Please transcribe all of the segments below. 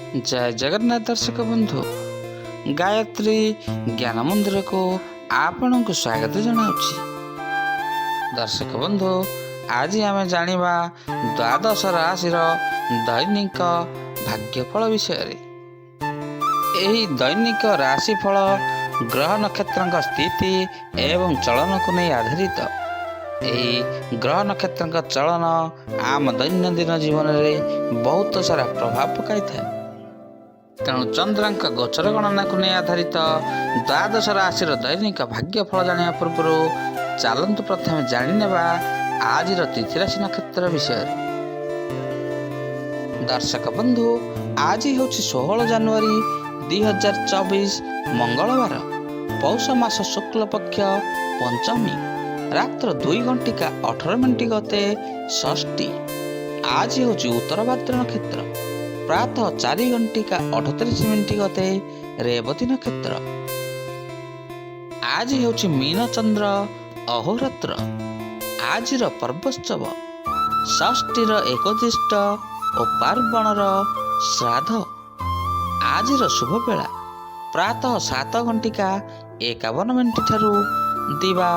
जय जगन्नाथ दर्शक बंधु गायत्री ज्ञान मंदिर को आपण को स्वागत जनाऊँगी। दर्शक बंधु आज आम जानिबा द्वादश राशि दैनिक भाग्यफल विषय। यही दैनिक राशिफल ग्रह नक्षत्र स्थिति एवं चलन को नहीं आधारित। यही ग्रह नक्षत्र चलन आम दैनंदिन जीवन में बहुत सारा प्रभाव पकाई था। तेणु चंद्रांक गोचर गणना को नहीं आधारित द्वादश राशि दैनिक भाग्यफल जाना पूर्व चलतु प्रथम जाणीनेबा आज तिथि राशि नक्षत्र विषय। दर्शक बंधु आज हूँ 16 जनवरी 2024 मंगलवार पौष मास शुक्ल पक्ष पंचमी रात्र 2:18 गते षष्ठी। आज हूँ उत्तर भाद्र नक्षत्र प्रातः 4:38 गते रेवती नक्षत्र। आज हूँ मीन चंद्र अहोरात्र। आज पर्वोत्सव षष्ठीर एकोदिष्ट और पार्वणर श्राद्ध। आज शुभ बेला प्रातः 7:51 ठारू दिवा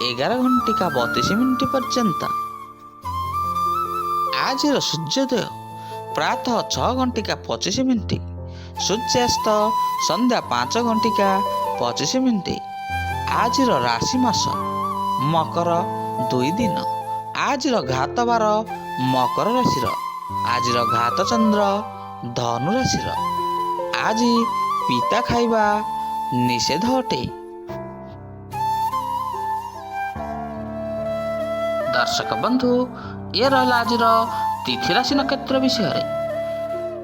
11:32 पर्यंत। आज सूर्योदय प्रातः 6:25। सूर्यास्त संध्या 5:25। आज राशि मास मकर 2 दिन। आज घात बार मकर राशि। आज घात चंद्र धनु राशि। आज पिता खाइबा निषेध अटे। दर्शक बंधु ये रहा आज तिथि राशि नक्षत्र विषय।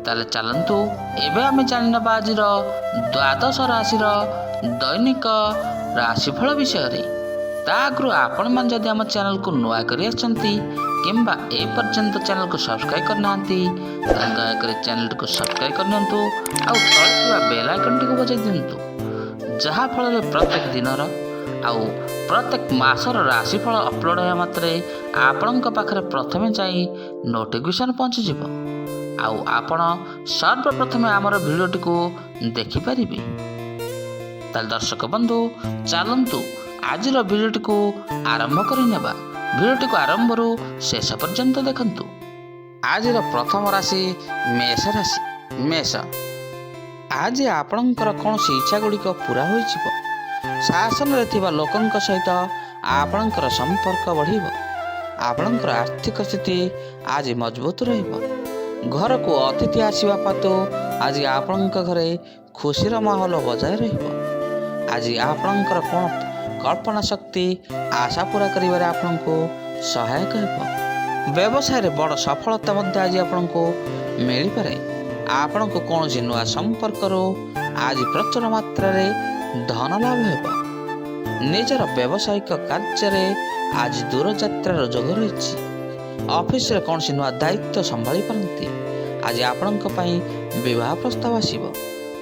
ताले चलतु एवं आम जानिनबा आज द्वादश राशि दैनिक राशिफल विषय। आगु आपण मैंने जदि आम चैनल को नुआ कर किंबा ए पर्यंत चैनल को सब्सक्राइब करना दयाकोरी चैनल को सब्सक्राइब करनी तले बेल आइकन टी बजाई दिंतु जहाँफल प्रत्येक दिनर आउ प्रत्येक मासर राशिफल अपलोड होगा मात्रे आपण पाखे प्रथमे जाई नोटिफिकेशन पहुँचीज आउ आपण सर्वप्रथमे आमर भिडियोटी को देखिपारे। ताल दर्शक बंधु चलतु आज भिडियोटी को आरंभ करनेबा। भिडियोटी को आरंभ शेष पर्यंत देखंतु। आज प्रथम राशि मेष राशि। मेष आज आपणकर कौन इच्छा गुड़िक पूरा हो शासन रे लोकंक सहित आपणकर संपर्क बढ़िब। आपणकर आर्थिक स्थिति आज मजबूत रहिब। घर को अतिथि आसवा पातु आज आपणक घरे खुशीर माहौल बजाय रहिब। आज आपणकर कौन कल्पना शक्ति आशा पूरा करिबारे आपनको सहायक हेब। व्यवसाय रे बड़ सफलता मध्य आज आपनको मिल पारे। आपनको कौन नुआ संपर्क आज प्रचुर मात्रा रे धन लाभ हेब। निजर व्यावसायिक कार्य आज दूर यात्रार जोग रही। ऑफिस रे कौन नुआ दायित्व संभाली पारती। आज आपणक पई विवाह प्रस्ताव आसीबो।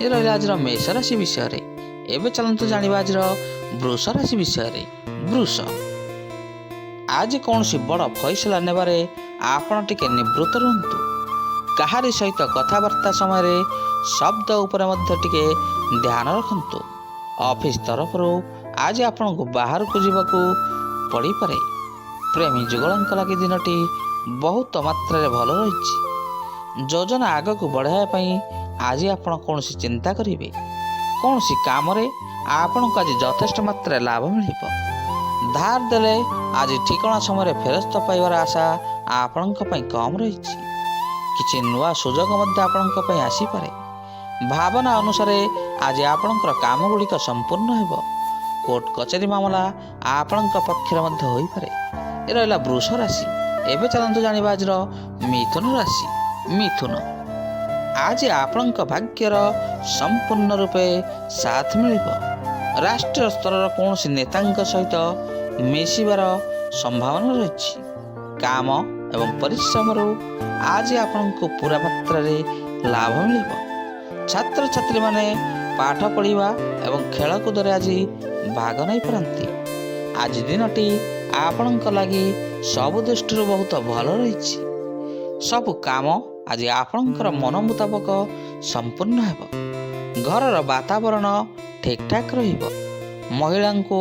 ये रहिला आज मेष राशि विषय। एबे चलंतु जानिबा आज वृष राशि विषय। वृष आज कौन बड़ फैसला नेबारे आपण टिके निवृत्त रुहतु। कहारी सहित कथबार्ता समय शब्द उपर मध्य टिके ध्यान रखंतु। ऑफिस तरफ आज आपण को बाहर को जीवाकू पड़ी पारे। प्रेमी जुगलंक लगी दिनटी बहुत मात्रा भल रही। योजना आग को बढ़ाई आज आपण कौन चिंता करेंगे। कौन काम रे आपण को आज यथेष्ट मात्रा लाभ मिल। धार देले आज ठिकणा समय फेरस्त पाइबार आशा आपण कम रही। किछि नुआ सुजोग मध्य आपण आसीपे। भावना अनुसार आज आपणकर काम गुड़िक संपूर्ण हेब। कोर्ट कचेरी मामला आपण पक्षर मध्य होई पारे। ये रहिला वृष राशि। एबे चलंतु जानिबा आज मिथुन राशि। मिथुन आज आपणक भाग्यर संपूर्ण रूपे साथ मिलिब। राष्ट्रीय स्तर कौन नेतांक सहित मिशिबार संभावना रही। काम एवं परिश्रम आज आपको पूरा मात्रा रे लाभ मिलिब। छात्र छात्री माने पाठ पढ़िबा एवं खेलकूद आज भाग नहीं पारती। आज दिनटी आपणक लगी सबु दृष्टि बहुत भल रही। सबु काम आज आपणकर मन मुताबक ସମ୍ପୂର୍ଣ୍ଣ ହେବ। ଘରର ବାତାବରଣ ଠିକ୍ଠାକ୍ ରହିବ। ମହିଳାଙ୍କୁ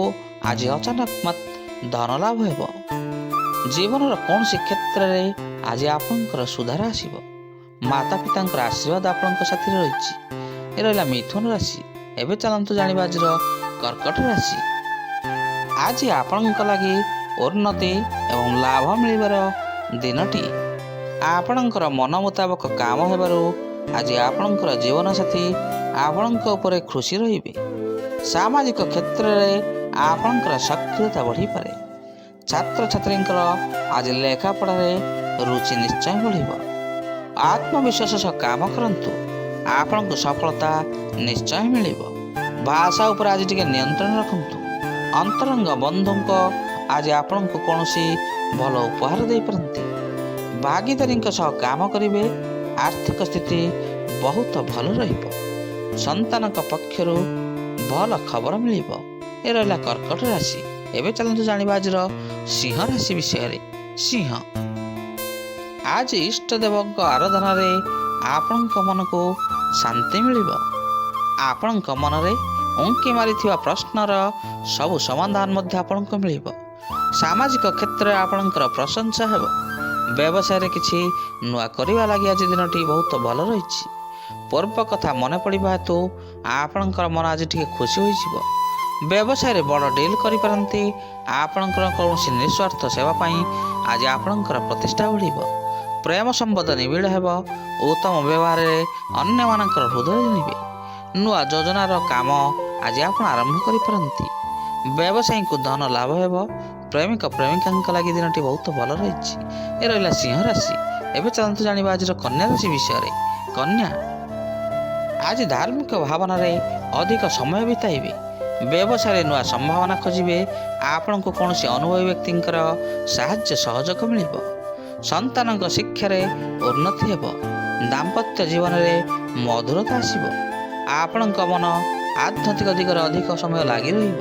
ଆଜି ଅଚାନକ ଧନ ଲାଭ ହେବ। ଜୀବନର କୌଣସି କ୍ଷେତ୍ରରେ ଆଜି ଆପଣଙ୍କର ସୁଧାର ଆସିବ। ମାତା ପିତାଙ୍କର ଆଶୀର୍ବାଦ ଆପଣଙ୍କ ସାଥିରେ ରହିଛି। ଏ ରହିଲା ମିଥୁନ ରାଶି। ଏବେ ଚାଲନ୍ତୁ ଜାଣିବା ଆଜିର କର୍କଟ ରାଶି। ଆଜି ଆପଣଙ୍କ ଲାଗି ଉନ୍ନତି ଏବଂ ଲାଭ ମିଳିବାର ଦିନଟି। ଆପଣଙ୍କର ମନ ମୁତାବକ କାମ ହେବାରୁ ଆଜି ଆପଣଙ୍କର ଜୀବନସାଥୀ ଆପଣଙ୍କ ଉପରେ ଖୁସି ରହିବେ। ସାମାଜିକ କ୍ଷେତ୍ରରେ ଆପଣଙ୍କର ସକ୍ରିୟତା ବଢ଼ିପାରେ। ଛାତ୍ରଛାତ୍ରୀଙ୍କର ଆଜି ଲେଖାପଢ଼ାରେ ରୁଚି ନିଶ୍ଚୟ ବଢ଼ିବ। ଆତ୍ମବିଶ୍ୱାସ ସହ କାମ କରନ୍ତୁ, ଆପଣଙ୍କୁ ସଫଳତା ନିଶ୍ଚୟ ମିଳିବ। ଭାଷା ଉପରେ ଆଜି ଟିକେ ନିୟନ୍ତ୍ରଣ ରଖନ୍ତୁ। ଅନ୍ତରଙ୍ଗ ବନ୍ଧୁଙ୍କ ଆଜି ଆପଣଙ୍କୁ କୌଣସି ଭଲ ଉପହାର ଦେଇପାରନ୍ତି। ଭାଗିଦାରୀଙ୍କ ସହ କାମ କରିବେ। ଆର୍ଥିକ ସ୍ଥିତି ବହୁତ ଭଲ ରହିବ। ସନ୍ତାନଙ୍କ ପକ୍ଷରୁ ଭଲ ଖବର ମିଳିବ। ଏ ରହିଲା କର୍କଟ ରାଶି। ଏବେ ଚାଲନ୍ତୁ ଜାଣିବା ଆଜିର ସିଂହ ରାଶି ବିଷୟରେ। ସିଂହ, ଆଜି ଇଷ୍ଟଦେବଙ୍କ ଆରାଧନାରେ ଆପଣଙ୍କ ମନକୁ ଶାନ୍ତି ମିଳିବ। ଆପଣଙ୍କ ମନରେ ଉଙ୍କି ମାରିଥିବା ପ୍ରଶ୍ନର ସବୁ ସମାଧାନ ମଧ୍ୟ ଆପଣଙ୍କୁ ମିଳିବ। ସାମାଜିକ କ୍ଷେତ୍ରରେ ଆପଣଙ୍କର ପ୍ରଶଂସା ହେବ। ବ୍ୟବସାୟରେ କିଛି ନୂଆ କରିବା ଲାଗି ଆଜି ଦିନଟି ବହୁତ ଭଲ ରହିଛି। ପୂର୍ବ କଥା ମନେ ପଡ଼ିବା ହେତୁ ଆପଣଙ୍କର ମନ ଆଜି ଟିକେ ଖୁସି ହୋଇଯିବ। ବ୍ୟବସାୟରେ ବଡ଼ ଡିଲ୍ କରିପାରନ୍ତି। ଆପଣଙ୍କର କୌଣସି ନିଃସ୍ୱାର୍ଥ ସେବା ପାଇଁ ଆଜି ଆପଣଙ୍କର ପ୍ରତିଷ୍ଠା ବଢ଼ିବ। ପ୍ରେମ ସମ୍ବନ୍ଧ ନିବିଡ଼ ହେବ। ଉତ୍ତମ ବ୍ୟବହାରରେ ଅନ୍ୟମାନଙ୍କର ହୃଦୟ ଜିଣିବେ। ନୂଆ ଯୋଜନାର କାମ ଆଜି ଆପଣ ଆରମ୍ଭ କରିପାରନ୍ତି। ବ୍ୟବସାୟୀଙ୍କୁ ଧନ ଲାଭ ହେବ। ପ୍ରେମିକ ପ୍ରେମିକାଙ୍କ ଲାଗି ଦିନଟି ବହୁତ ଭଲ ରହିଛି। ଏ ରହିଲା ସିଂହ ରାଶି। ଏବେ ଚାଲନ୍ତୁ ଜାଣିବା ଆଜିର କନ୍ୟା ରାଶି ବିଷୟରେ। କନ୍ୟା, ଆଜି ଧାର୍ମିକ ଭାବନାରେ ଅଧିକ ସମୟ ବିତାଇବେ। ବ୍ୟବସାୟରେ ନୂଆ ସମ୍ଭାବନା ଖୋଜିବେ। ଆପଣଙ୍କୁ କୌଣସି ଅନୁଭବୀ ବ୍ୟକ୍ତିଙ୍କର ସାହାଯ୍ୟ ସହଯୋଗ ମିଳିବ। ସନ୍ତାନଙ୍କ ଶିକ୍ଷାରେ ଉନ୍ନତି ହେବ। ଦାମ୍ପତ୍ୟ ଜୀବନରେ ମଧୁରତା ଆସିବ। ଆପଣଙ୍କ ମନ ଆଧ୍ୟାତ୍ମିକ ଦିଗରେ ଅଧିକ ସମୟ ଲାଗି ରହିବ।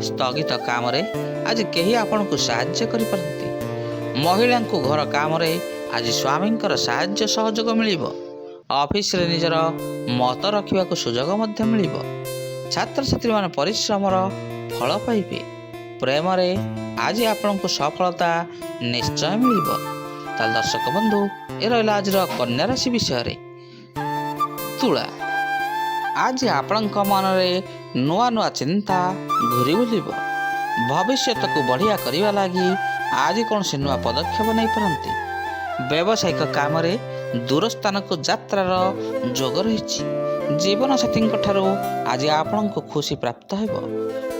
ସ୍ଥଗିତ କାମରେ ଆଜି କେହି ଆପଣଙ୍କୁ ସାହାଯ୍ୟ କରିପାରନ୍ତି। ମହିଳାଙ୍କୁ ଘର କାମରେ ଆଜି ସ୍ୱାମୀଙ୍କର ସାହାଯ୍ୟ ସହଯୋଗ ମିଳିବ। ଅଫିସରେ ନିଜର ମତ ରଖିବାକୁ ସୁଯୋଗ ମଧ୍ୟ ମିଳିବ। ଛାତ୍ରଛାତ୍ରୀମାନେ ପରିଶ୍ରମର ଫଳ ପାଇବେ। ପ୍ରେମରେ ଆଜି ଆପଣଙ୍କୁ ସଫଳତା ନିଶ୍ଚୟ ମିଳିବ। ତାହେଲେ ଦର୍ଶକ ବନ୍ଧୁ, ଏ ରହିଲା ଆଜିର କନ୍ୟା ରାଶି ବିଷୟରେ। ତୁଳା, ଆଜି ଆପଣଙ୍କ ମନରେ ନୂଆ ନୂଆ ଚିନ୍ତା ଘୁରି ବୁଲିବ। ଭବିଷ୍ୟତକୁ ବଢ଼ିଆ କରିବା ଲାଗି ଆଜି କୌଣସି ନୂଆ ପଦକ୍ଷେପ ନେଇପାରନ୍ତି। ବ୍ୟବସାୟିକ କାମରେ ଦୂର ସ୍ଥାନକୁ ଯାତ୍ରାର ଯୋଗ ରହିଛି। ଜୀବନସାଥୀଙ୍କ ଠାରୁ ଆଜି ଆପଣଙ୍କୁ ଖୁସି ପ୍ରାପ୍ତ ହେବ।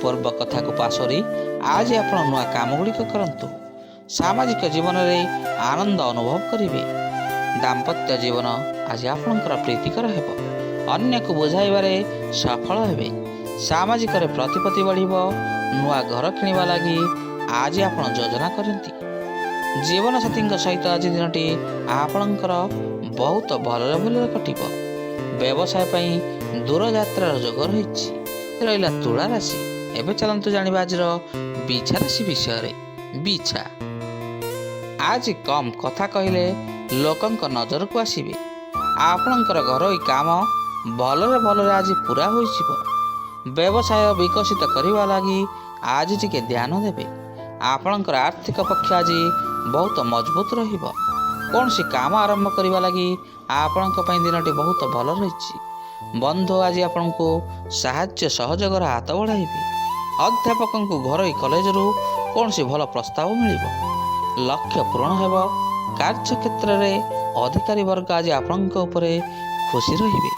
ପୂର୍ବ କଥାକୁ ପାସୋରି ଆଜି ଆପଣ ନୂଆ କାମଗୁଡ଼ିକ କରନ୍ତୁ। ସାମାଜିକ ଜୀବନରେ ଆନନ୍ଦ ଅନୁଭବ କରିବେ। ଦାମ୍ପତ୍ୟ ଜୀବନ ଆଜି ଆପଣଙ୍କର ପ୍ରୀତିକର ହେବ। ଅନ୍ୟକୁ ବୁଝାଇବାରେ ସଫଳ ହେବେ। ସାମାଜିକରେ ପ୍ରତିପତ୍ତି ବଢ଼ିବ। ନୂଆ ଘର କିଣିବା ଲାଗି ଆଜି ଆପଣ ଯୋଜନା କରନ୍ତି। ଜୀବନସାଥୀଙ୍କ ସହିତ ଆଜି ଦିନଟି ଆପଣଙ୍କର ବହୁତ ଭଲରେ ଭଲରେ କଟିବ। ବ୍ୟବସାୟ ପାଇଁ ଦୂରଯାତ୍ରାର ଯୋଗ ରହିଛି। ରହିଲା ତୁଳା ରାଶି। ଏବେ ଚାଲନ୍ତୁ ଜାଣିବା ଆଜିର ବିଛା ରାଶି ବିଷୟରେ। ବିଛା, ଆଜି କମ୍ କଥା କହିଲେ ଲୋକଙ୍କ ନଜରକୁ ଆସିବେ। ଆପଣଙ୍କର ଘରୋଇ କାମ ଭଲରେ ଭଲରେ ଆଜି ପୁରା ହୋଇଯିବ। ବ୍ୟବସାୟ ବିକଶିତ କରିବା ଲାଗି ଆଜି ଟିକେ ଧ୍ୟାନ ଦେବେ। ଆପଣଙ୍କର ଆର୍ଥିକ ପକ୍ଷ ଆଜି ବହୁତ ମଜବୁତ ରହିବ। କୌଣସି କାମ ଆରମ୍ଭ କରିବା ଲାଗି ଆପଣଙ୍କ ପାଇଁ ଦିନଟି ବହୁତ ଭଲ ରହିଛି। ବନ୍ଧୁ ଆଜି ଆପଣଙ୍କୁ ସାହାଯ୍ୟ ସହଯୋଗର ହାତ ବଢ଼ାଇବେ। ଅଧ୍ୟାପକଙ୍କୁ ଘରୋଇ କଲେଜରୁ କୌଣସି ଭଲ ପ୍ରସ୍ତାବ ମିଳିବ। ଲକ୍ଷ୍ୟ ପୂରଣ ହେବ। କାର୍ଯ୍ୟକ୍ଷେତ୍ରରେ ଅଧିକାରୀ ବର୍ଗ ଆଜି ଆପଣଙ୍କ ଉପରେ ଖୁସି ରହିବେ।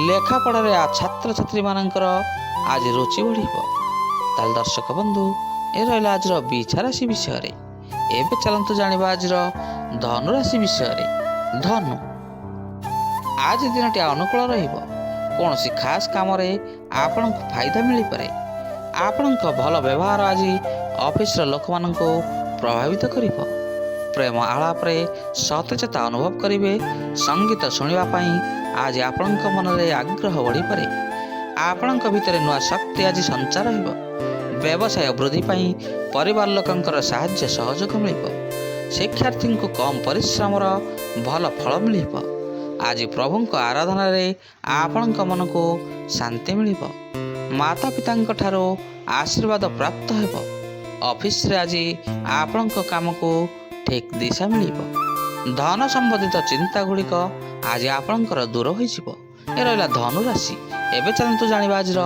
ଲେଖାପଢ଼ାରେ ଛାତ୍ରଛାତ୍ରୀମାନଙ୍କର ଆଜି ରୁଚି ବଢ଼ିବ। ତାହେଲେ ଦର୍ଶକ ବନ୍ଧୁ, ଏ ରହିଲା ଆଜିର ବିଛା ରାଶି ବିଷୟରେ। ଏବେ ଚାଲନ୍ତୁ ଜାଣିବା ଆଜିର ଧନୁ ରାଶି ବିଷୟରେ। ଧନୁ, ଆଜି ଦିନଟି ଅନୁକୂଳ ରହିବ। କୌଣସି ଖାସ୍ କାମରେ ଆପଣଙ୍କୁ ଫାଇଦା ମିଳିପାରେ। ଆପଣଙ୍କ ଭଲ ବ୍ୟବହାର ଆଜି ଅଫିସର ଲୋକମାନଙ୍କୁ ପ୍ରଭାବିତ କରିବ। ପ୍ରେମ ଆଳାପରେ ସତେଜତା ଅନୁଭବ କରିବେ। ସଙ୍ଗୀତ ଶୁଣିବା ପାଇଁ ଆଜି ଆପଣଙ୍କ ମନରେ ଆଗ୍ରହ ବଢ଼ିପାରେ। ଆପଣଙ୍କ ଭିତରେ ନୂଆ ଶକ୍ତି ଆଜି ସଞ୍ଚାର ହେବ। ବ୍ୟବସାୟ ବୃଦ୍ଧି ପାଇଁ ପରିବାର ଲୋକଙ୍କର ସାହାଯ୍ୟ ସହଯୋଗ ମିଳିବ। ଶିକ୍ଷାର୍ଥୀଙ୍କୁ କମ୍ ପରିଶ୍ରମର ଭଲ ଫଳ ମିଳିବ। ଆଜି ପ୍ରଭୁଙ୍କ ଆରାଧନାରେ ଆପଣଙ୍କ ମନକୁ ଶାନ୍ତି ମିଳିବ। ମାତା ପିତାଙ୍କ ଠାରୁ ଆଶୀର୍ବାଦ ପ୍ରାପ୍ତ ହେବ। ଅଫିସରେ ଆଜି ଆପଣଙ୍କ କାମକୁ ଠିକ୍ ଦିଶା ମିଳିବ। ଧନ ସମ୍ବନ୍ଧିତ ଚିନ୍ତା ଗୁଡ଼ିକ ଆଜି ଆପଣଙ୍କର ଦୂର ହୋଇଯିବ। ଏ ରହିଲା ଧନୁ ରାଶି। ଏବେ ଚାଲନ୍ତୁ ଜାଣିବା ଆଜିର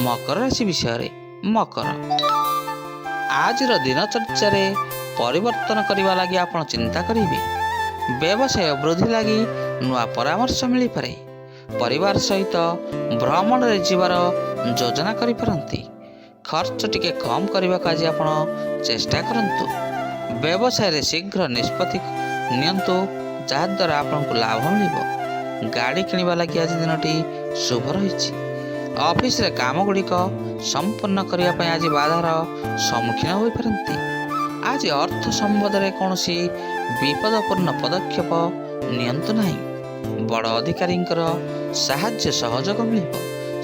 ମକର ରାଶି ବିଷୟରେ। ମକର, ଆଜିର ଦିନଚର୍ଯ୍ୟାରେ ପରିବର୍ତ୍ତନ କରିବା ଲାଗି ଆପଣ ଚିନ୍ତା କରିବେ। ବ୍ୟବସାୟ ବୃଦ୍ଧି ଲାଗି ନୂଆ ପରାମର୍ଶ ମିଳିପାରେ। ପରିବାର ସହିତ ଭ୍ରମଣରେ ଯିବାର ଯୋଜନା କରିପାରନ୍ତି। ଖର୍ଚ୍ଚ ଟିକେ କମ୍ କରିବାକୁ ଆଜି ଆପଣ ଚେଷ୍ଟା କରନ୍ତୁ। ବ୍ୟବସାୟରେ ଶୀଘ୍ର ନିଷ୍ପତ୍ତି ନିଅନ୍ତୁ, ଯାହାଦ୍ୱାରା ଆପଣଙ୍କୁ ଲାଭ ମିଳିବ। ଗାଡ଼ି କିଣିବା ଲାଗି ଆଜି ଦିନଟି ଶୁଭ ରହିଛି। ଅଫିସରେ କାମ ଗୁଡ଼ିକ ସମ୍ପୂର୍ଣ୍ଣ କରିବା ପାଇଁ ଆଜି ବାଧାର ସମ୍ମୁଖୀନ ହୋଇପାରନ୍ତି। ଆଜି ଅର୍ଥ ସମ୍ବନ୍ଧରେ କୌଣସି ବିପଦପୂର୍ଣ୍ଣ ପଦକ୍ଷେପ ନିଅନ୍ତୁ ନାହିଁ। ବଡ଼ ଅଧିକାରୀଙ୍କର ସାହାଯ୍ୟ ସହଯୋଗ ମିଳିବ।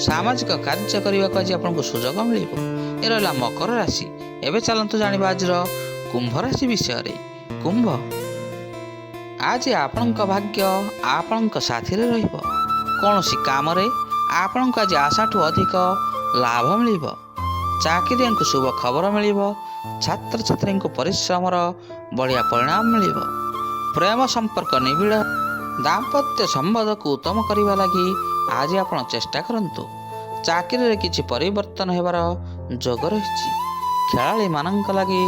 ସାମାଜିକ କାର୍ଯ୍ୟ କରିବାକୁ ଆଜି ଆପଣଙ୍କୁ ସୁଯୋଗ ମିଳିବ। ଏ ରହିଲା ମକର ରାଶି। ଏବେ ଚାଲନ୍ତୁ ଜାଣିବା ଆଜିର କୁମ୍ଭ ରାଶି ବିଷୟରେ। କୁମ୍ଭ, ଆଜି ଆପଣଙ୍କ ଭାଗ୍ୟ ଆପଣଙ୍କ ସାଥିରେ ରହିବ। କୌଣସି କାମରେ ଆପଣଙ୍କୁ ଆଜି ଆଶାଠୁ ଅଧିକ ଲାଭ ମିଳିବ। ଚାକିରିଆଙ୍କୁ ଶୁଭ ଖବର ମିଳିବ। ଛାତ୍ରଛାତ୍ରୀଙ୍କୁ ପରିଶ୍ରମର ବଢ଼ିଆ ପରିଣାମ ମିଳିବ। ପ୍ରେମ ସମ୍ପର୍କ ନିବିଡ଼। ଦାମ୍ପତ୍ୟ ସମ୍ବନ୍ଧକୁ ଉତ୍ତମ କରିବା ଲାଗି ଆଜି ଆପଣ ଚେଷ୍ଟା କରନ୍ତୁ। ଚାକିରିରେ କିଛି ପରିବର୍ତ୍ତନ ହେବାର ଯୋଗ ରହିଛି। ଖେଳାଳିମାନଙ୍କ ଲାଗି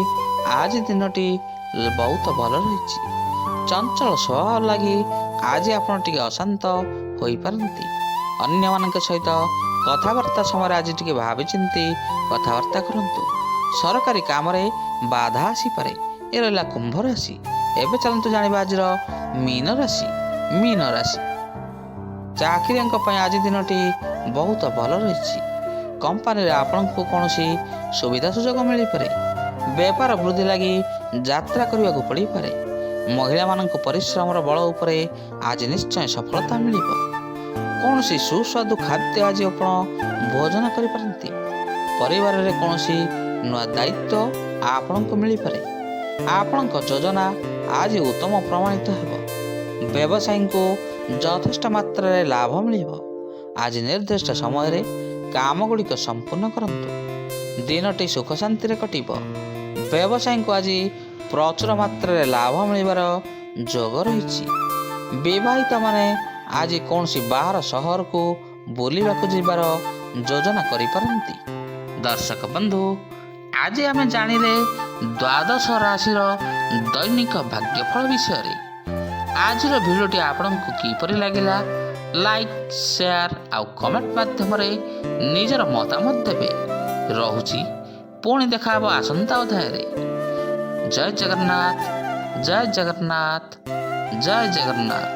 ଆଜି ଦିନଟି ବହୁତ ଭଲ ରହିଛି। ଚଞ୍ଚଳ ସ୍ୱଭାବ ଲାଗି ଆଜି ଆପଣ ଟିକେ ଅଶାନ୍ତ ହୋଇପାରନ୍ତି। ଅନ୍ୟମାନଙ୍କ ସହିତ କଥାବାର୍ତ୍ତା ସମୟରେ ଆଜି ଟିକେ ଭାବିଚିନ୍ତି କଥାବାର୍ତ୍ତା କରନ୍ତୁ। ସରକାରୀ କାମରେ ବାଧା ଆସିପାରେ। ଏ ରହିଲା କୁମ୍ଭ ରାଶି। ଏବେ ଚାଲନ୍ତୁ ଜାଣିବା ଆଜିର ମୀନ ରାଶି। ମୀନ ରାଶି, ଚାକିରିଆଙ୍କ ପାଇଁ ଆଜି ଦିନଟି ବହୁତ ଭଲ ରହିଛି। କମ୍ପାନୀରେ ଆପଣଙ୍କୁ କୌଣସି ସୁବିଧା ସୁଯୋଗ ମିଳିପାରେ। ବେପାର ବୃଦ୍ଧି ଲାଗି ଯାତ୍ରା କରିବାକୁ ପଡ଼ିପାରେ। ମହିଳାମାନଙ୍କ ପରିଶ୍ରମର ବଳ ଉପରେ ଆଜି ନିଶ୍ଚୟ ସଫଳତା ମିଳିବ। କୌଣସି ସୁସ୍ୱାଦୁ ଖାଦ୍ୟ ଆଜି ଆପଣ ଭୋଜନ କରିପାରନ୍ତି। ପରିବାରରେ କୌଣସି ନୂଆ ଦାୟିତ୍ୱ ଆପଣଙ୍କୁ ମିଳିପାରେ। ଆପଣଙ୍କ ଯୋଜନା ଆଜି ଉତ୍ତମ ପ୍ରମାଣିତ ହେବ। ବ୍ୟବସାୟୀଙ୍କୁ ଯଥେଷ୍ଟ ମାତ୍ରାରେ ଲାଭ ମିଳିବ। ଆଜି ନିର୍ଦ୍ଦିଷ୍ଟ ସମୟରେ କାମ ଗୁଡ଼ିକ ସମ୍ପୂର୍ଣ୍ଣ କରନ୍ତୁ। ଦିନଟି ସୁଖ ଶାନ୍ତିରେ କଟିବ। ବ୍ୟବସାୟୀଙ୍କୁ ଆଜି ପ୍ରଚୁର ମାତ୍ରାରେ ଲାଭ ମିଳିବାର ଯୋଗ ରହିଛି। ବିବାହିତମାନେ ଆଜି କୌଣସି ବାହାର ସହରକୁ ବୁଲିବାକୁ ଯିବାର ଯୋଜନା କରିପାରନ୍ତି। ଦର୍ଶକ ବନ୍ଧୁ, ଆଜି ଆମେ ଜାଣିଲେ ଦ୍ୱାଦଶ ରାଶିର ଦୈନିକ ଭାଗ୍ୟଫଳ ବିଷୟରେ। ଆଜିର ଭିଡ଼ିଓଟି ଆପଣଙ୍କୁ କିପରି ଲାଗିଲା? ଲାଇକ୍, ସେୟାର ଆଉ କମେଣ୍ଟ ମାଧ୍ୟମରେ ନିଜର ମତାମତ ଦେବେ। ରହୁଛି, ପୁଣି ଦେଖା ହେବ ଆସନ୍ତା ଅଧ୍ୟାୟରେ। ଜୟ ଜଗନ୍ନାଥ, ଜୟ ଜଗନ୍ନାଥ, ଜୟ ଜଗନ୍ନାଥ।